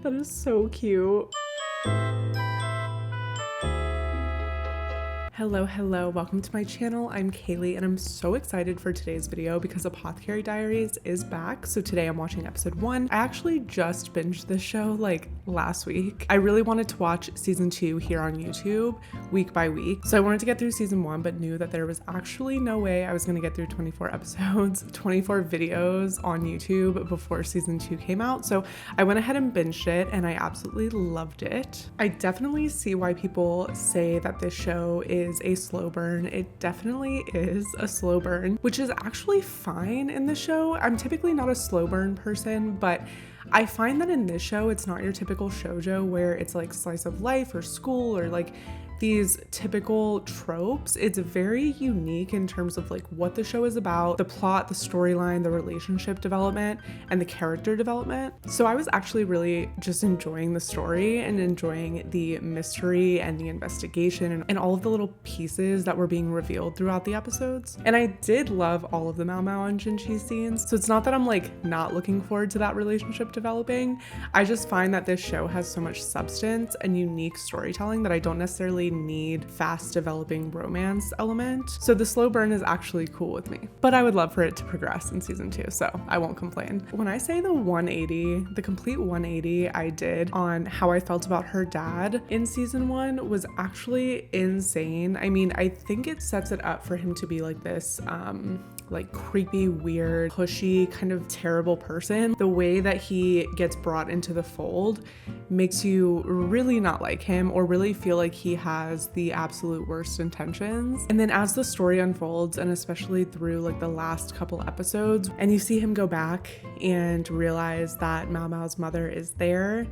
That is so cute. Hello, welcome to my channel. I'm Kaylee and I'm so excited for today's video because Apothecary Diaries is back. So today I'm watching episode 1. I actually just binged this show like last week. I really wanted to watch season 2 here on YouTube week by week. So I wanted to get through season 1 but knew that there was actually no way I was going to get through 24 episodes, 24 videos on YouTube before season 2 came out. So I went ahead and binged it and I absolutely loved it. I definitely see why people say that this show is a slow burn. It definitely is a slow burn, which is actually fine in the show. I'm typically not a slow burn person, but I find that in this show, it's not your typical shoujo where it's like slice of life or school or like these typical tropes. It's very unique in terms of like what the show is about, the plot, the storyline, the relationship development, and the character development. So I was actually really just enjoying the story and enjoying the mystery and the investigation and all of the little pieces that were being revealed throughout the episodes. And I did love all of the MaoMao and Jinshi scenes. So it's not that I'm like not looking forward to that relationship developing. I just find that this show has so much substance and unique storytelling that I don't necessarily need fast developing romance element. So the slow burn is actually cool with me, but I would love for it to progress in season 2, so I won't complain. When I say the 180, the complete 180 I did on how I felt about her dad in season 1 was actually insane. I mean, I think it sets it up for him to be like this like creepy, weird, pushy, kind of terrible person. The way that he gets brought into the fold makes you really not like him or really feel like he has the absolute worst intentions. And then as the story unfolds, and especially through like the last couple episodes, and you see him go back and realize that MaoMao's mother is there,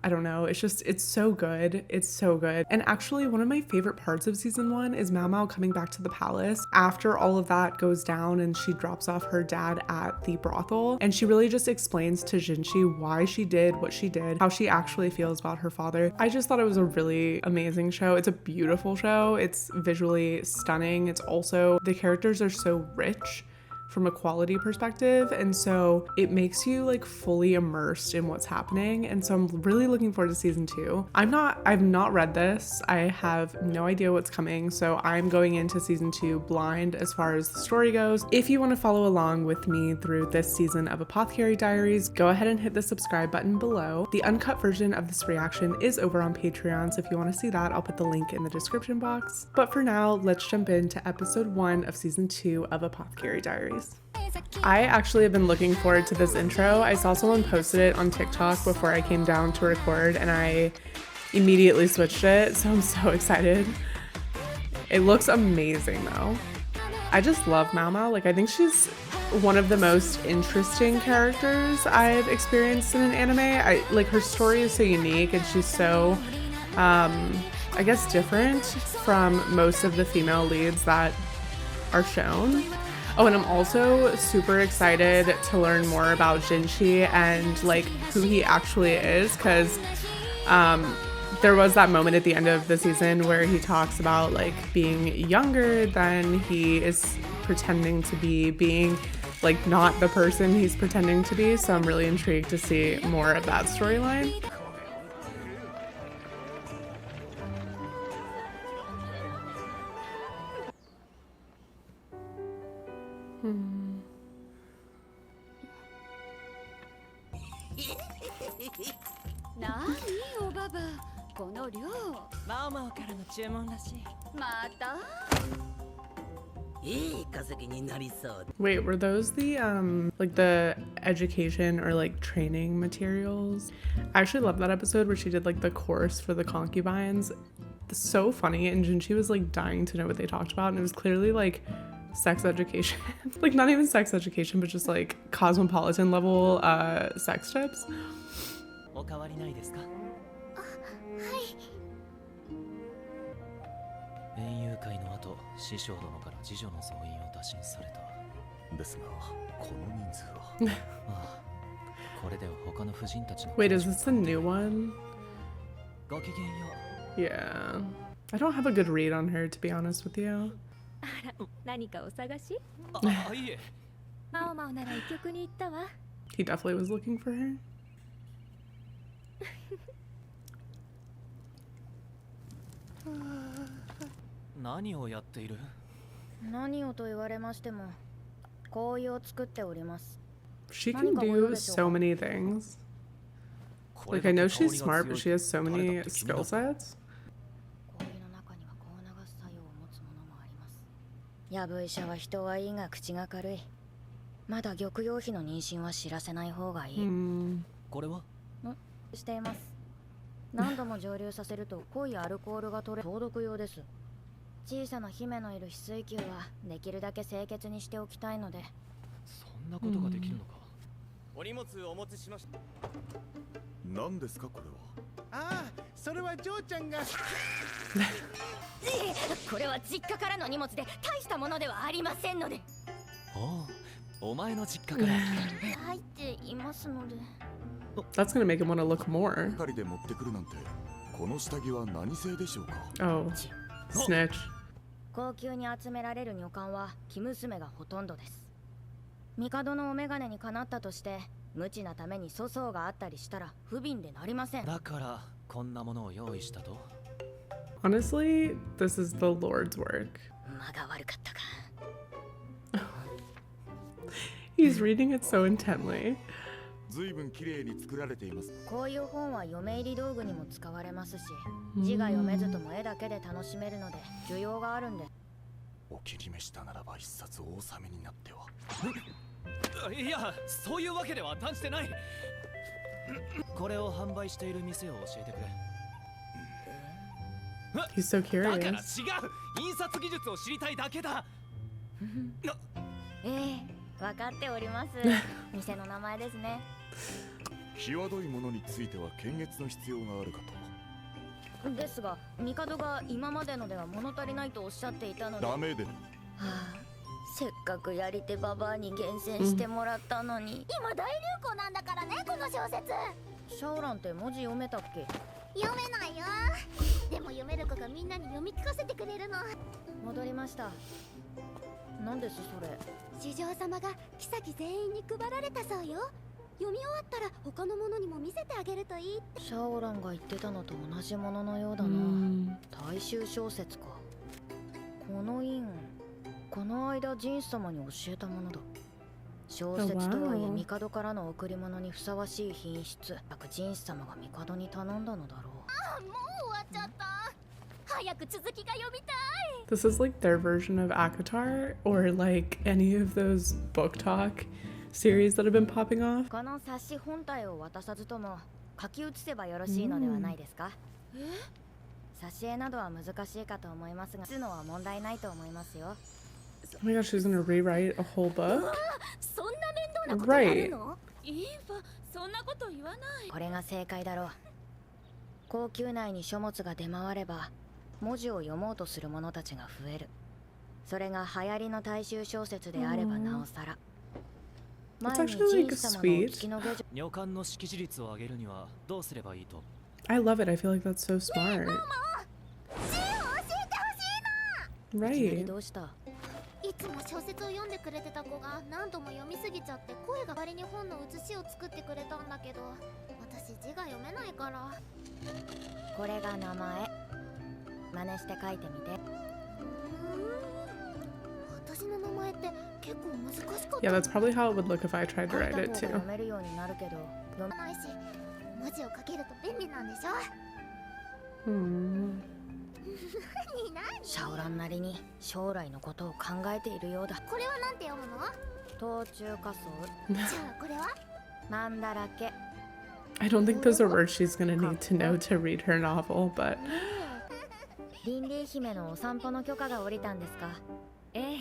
I don't know, it's so good. It's so good. And actually one of my favorite parts of season 1 is MaoMao coming back to the palace after all of that goes down and she drops off her dad at the brothel. And she really just explains to Jinshi why she did what she did, how she actually feels about her father. I just thought it was a really amazing show. It's a beautiful show. It's visually stunning. It's also, the characters are so rich from a quality perspective, and so it makes you like fully immersed in what's happening. And so I'm really looking forward to season 2. I've not read this. I have no idea what's coming, so I'm going into season 2 blind as far as the story goes. If you want to follow along with me through this season of Apothecary Diaries, go ahead and hit the subscribe button below. The uncut version of this reaction is over on Patreon, so if you want to see that, I'll put the link in the description box. But for now, let's jump into episode 1 of season 2 of Apothecary Diaries. I actually have been looking forward to this intro. I saw someone posted it on TikTok before I came down to record and I immediately switched it, so I'm so excited. It looks amazing though. I just love MaoMao. Like, I think she's one of the most interesting characters I've experienced in an anime. Like, her story is so unique and she's so, I guess, different from most of the female leads that are shown. Oh, and I'm also super excited to learn more about Jinshi and like who he actually is, because there was that moment at the end of the season where he talks about like being younger than he is pretending to be, being like not the person he's pretending to be. So I'm really intrigued to see more of that storyline. Wait, were those the like the education or like training materials? I actually love that episode where she did like the course for the concubines. So funny, and Jinshi was like dying to know what they talked about, and it was clearly like sex education. Like, not even sex education, but just like cosmopolitan level sex tips. Wait, is this the new one? Yeah. I don't have a good read on her, to be honest with you. He definitely was looking for her. 何をやっている？何をと言われましても、氷を作っております。 She can do so many things. Like, I know she's smart, but she has so many skill sets. 氷の中にはこう流す作用を持つものもあります。ヤブ医者は人はいいが口が軽い。まだ玉葉妃の妊娠は知らせない方がいい。これは？しています。何度も蒸留させると濃いアルコールが取れ、消毒用です。小さな姫のいる翡翠球はできるだけ清潔にしておきたいので。そんなことができるのか。お荷物お持ちしました。何ですかこれは？ああ、それはジョーちゃんが。これは実家からの荷物で大したものではありませんので。おう、お前の実家から。入っていますので。That's gonna make him want to look more. 係で持ってくるなんて、この下着は何製でしょうか？ Oh, snitch. 高級に集められる女官は生娘がほとんどです。帝のお眼鏡にかなったとして無知なために粗相があったりしたら不憫でなりません。だからこんなものを用意したと。 Honestly, this is the Lord's work. 間が悪かったか。He's reading it so intently. 随分綺麗に作られています。こういう本は嫁入り道具にも使われますし、字が読めずとも絵だけで楽しめるので需要があるんで。お気に召したならば一冊お納めになっては。いや、そういうわけでは断じてない。これを販売している店を教えてくれ。He's so だから違う、 curious. 印刷技術を知りたいだけだ。分かっております。店の名前ですね。際どいものについては検閲の必要があるかと。ですが、帝が今までのでは物足りないとおっしゃっていたので。ダメで。せっかくやり手ババアに厳選してもらったのに。今大流行なんだからね、この小説。シャオランって文字読めたっけ？読めないよ。でも読める子がみんなに読み聞かせてくれるの。戻りました。何ですそれ？主上様が妃全員に配られたそうよ。読み終わったら他の者にも見せてあげるといいって。シャオランが言ってたのと同じもののようだな。大衆小説か。この印、この間ジンス様に教えたものだ。小説とはいえ帝からの贈り物にふさわしい品質。ジンス様が帝に頼んだのだろう。あ、もう終わっちゃった。早く続きが読みたい。 This is like their version of Akatar or like any of those book talk series that have been popping off. この冊子本体を渡さずとも書き写せばよろしいのではないですか？挿絵などは難しいかと思いますが、するのは問題ないと思いますよ。 Oh my gosh, she's gonna rewrite a whole book? そんな面倒なことやるの？イーファ、そんなこと言わない。これが正解だろう。皇宮内に書物が出回れば文字を読もうとする者たちが増える。それが流行りの大衆小説であればなおさら。It's actually like sweet. 女官の識字率を上げるにはどうすればいいと？ I love it. I feel like that's so smart. いきなり Right. どうした？いつも小説を読んでくれてた子が何度も読みすぎちゃって声が割に本の写しを作ってくれたんだけど、私字が読めないから。これが名前。真似して書いてみて。私の名前って結構難しかった。 Yeah, that's probably how it would look if I tried to 書い write た方 it が too. 読めるようになるけど、読めないし、文字を書けると便利なんでしょ。 何？シャオランなりに将来のことを考えているようだ。これはなんて読むの？冬中仮想。じゃあこれは？マンだらけ。 I don't think those are words she's gonna need to know to read her novel, but リンリー姫のお散歩の許可が下りたんですか？ええ、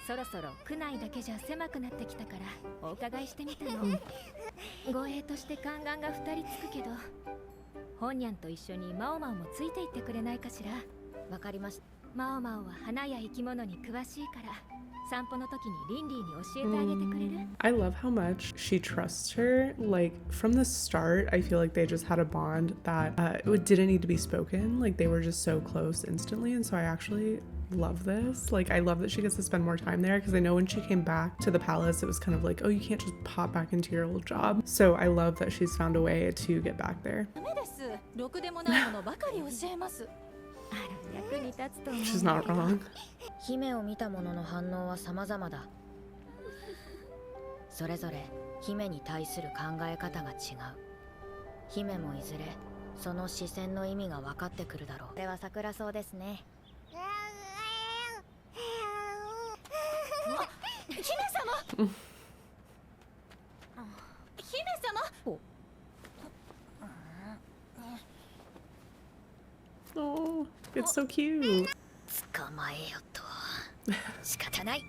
そろそろ区内だけじゃ狭くなってきたからお伺いしてみたの。護衛として宦官が2人つくけど、本ニャンと一緒にマオマオもついていってくれないかしら。わかりました。マオマオは花や生き物に詳しいから散歩の時にリンリーに教えてあげてくれる？ I love how much she trusts her. Like from the start, I feel like they just had a bond that it didn't need to be spoken. Like they were just so close instantly, and so I actually love this. Like, I love that she gets to spend more time there because I know when she came back to the palace, it was kind of like, oh, you can't just pop back into your old job. So I love that she's found a way to get back there. ダメです。ろくでもないものばかり教えます。あら、役に立つと思う。 She's not wrong. 姫を見た者の反応は様々だ。それぞれ姫に対する考え方が違う。姫もいずれその視線の意味が分かってくるだろう。これは桜草ですね。姫様。姫様。 Oh, it's so cute. 捕まえよと。仕方ない。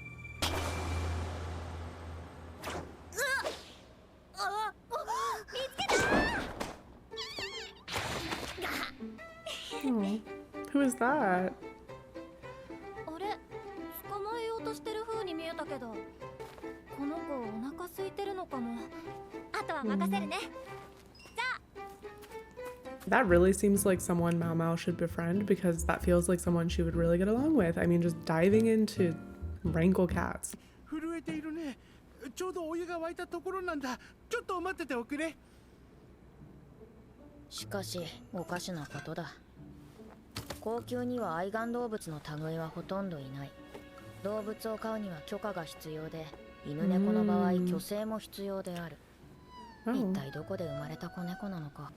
Oh, who is that? あれ捕まえようとしてる風に見えたけど、この子お腹空いてるのかも。あとは任せるね。 That really seems like someone MaoMao should befriend because that feels like someone she would really get along with. I mean, just diving into wrangle cats. 震えているね。ちょうどお湯が沸いたところなんだ。ちょっと待ってておくれ。しかしおかしなことだ。高級には愛玩動物の類はほとんどいない。動物を飼うには許可が必要で、犬猫の場合去勢も必要である。一体どこで生まれた子猫なのか。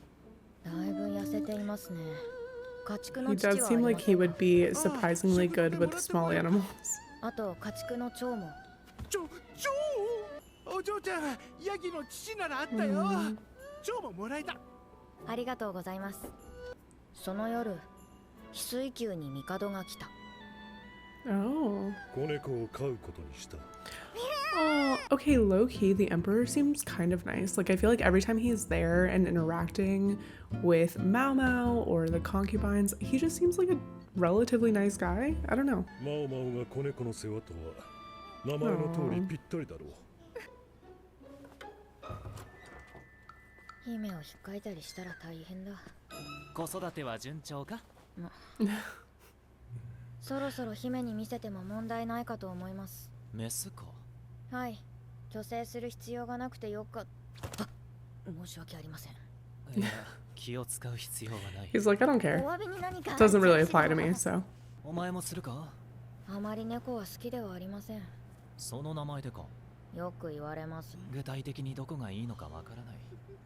だいぶ痩せていますね。家畜の He 父は does あ seem りま like せ he んが。 would be surprisingly good with small animals. あと家畜の蝶も。お嬢ちゃん、ヤギの父ならあったよ。蝶ももらえた。ありがとうございます。その夜、翡翠宮に帝が来た。 Oh. 子猫を飼うことにした。 Oh, okay, low key, the Emperor seems kind of nice. Like, I feel like every time he's there and interacting with MaoMao or the concubines, he just seems like a relatively nice guy. I don't know. マオマオが子猫の世話とは名前の通りぴったりだろう。姫を引っかいたりしたら大変だ。子育ては順調か？そろそろ姫に見せても問題ないかと思います。メスか？はい。虚勢する必要がなくてよかった。申し訳ありません。いや、気を使う必要はない。 He's like, I don't care. お詫びに何か。 Doesn't really apply to me, so. お前もするか？あまり猫は好きではありません。その名前でか？よく言われます。具体的にどこがいいのかわからない。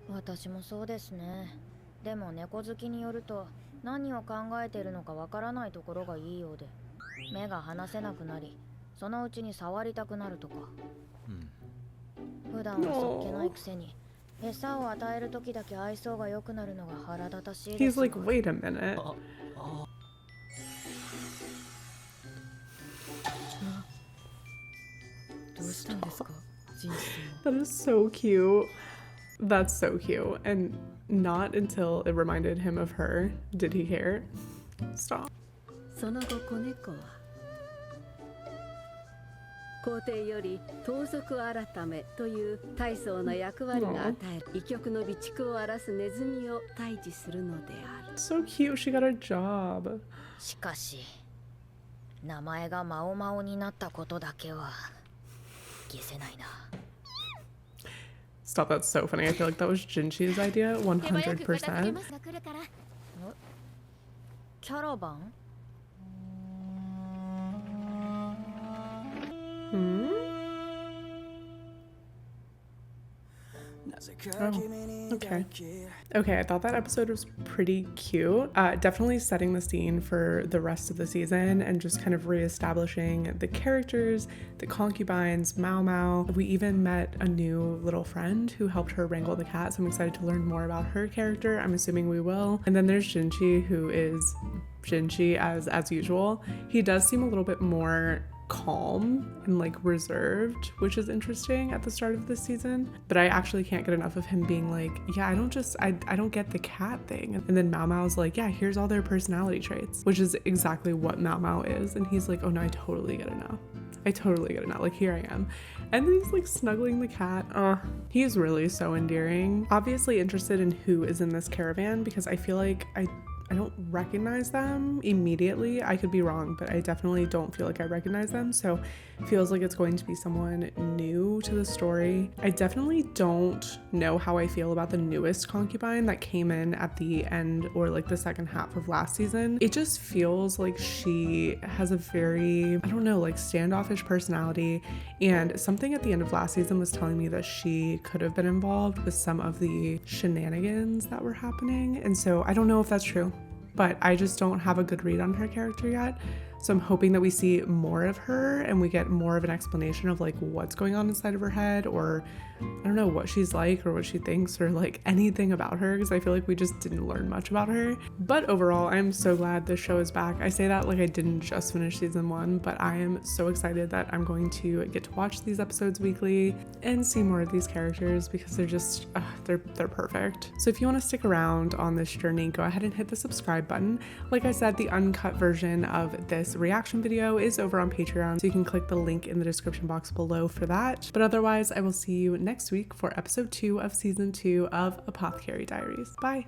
私もそうですね。でも猫好きによると何を考えているのかわからないところがいいようで、目が離せなくなり、そのうちに触りたくなるとか。普段はそっけないくせに餌を与える時だけ愛想が良くなるのが腹立たしいです。 He's like, wait a minute. どうしたんですか、ジンシー。 That is so cute. That's so cute. And not until it reminded him of her did he care. Stop. その後子猫は皇帝より盗賊改めという大層な役割が与える異局の備蓄を荒らすネズミを退治するのである。 So cute. She got a job. しかし名前がマオマオになったことだけは消せないな。 Stop, that's so funny. I feel like that was Jinshi's idea, 100%. キャラバン？ Hmm? Oh, okay. Okay, I thought that episode was pretty cute. Definitely setting the scene for the rest of the season and just kind of reestablishing the characters, the concubines, MaoMao. We even met a new little friend who helped her wrangle the cat, so I'm excited to learn more about her character. I'm assuming we will. And then there's Jinshi, who is Jinshi as usual. He does seem a little bit more calm and like reserved, which is interesting at the start of this season, but I actually can't get enough of him being like, yeah, I don't get the cat thing. And then MaoMao's like, yeah, here's all their personality traits, which is exactly what MaoMao is. And he's like, oh no, I totally get it now. I totally get it now. Like, here I am. And then he's like snuggling the cat. He's really so endearing. Obviously interested in who is in this caravan because I feel like don't recognize them immediately. I could be wrong, but I definitely don't feel like I recognize them. So it feels like it's going to be someone new to the story. I definitely don't know how I feel about the newest concubine that came in at the end or like the second half of last season. It just feels like she has a very, I don't know, like standoffish personality. And something at the end of last season was telling me that she could have been involved with some of the shenanigans that were happening. And so I don't know if that's true, but I just don't have a good read on her character yet. So I'm hoping that we see more of her and we get more of an explanation of like what's going on inside of her head, or I don't know, what she's like or what she thinks or like anything about her, because I feel like we just didn't learn much about her. But overall, I'm so glad this show is back. I say that like I didn't just finish season 1, but I am so excited that I'm going to get to watch these episodes weekly and see more of these characters because they're just, they're perfect. So if you want to stick around on this journey, go ahead and hit the subscribe button. Like I said, the uncut version of this reaction video is over on Patreon, so you can click the link in the description box below for that. But otherwise, I will see you next week for episode 2 of season 2 of Apothecary Diaries. Bye!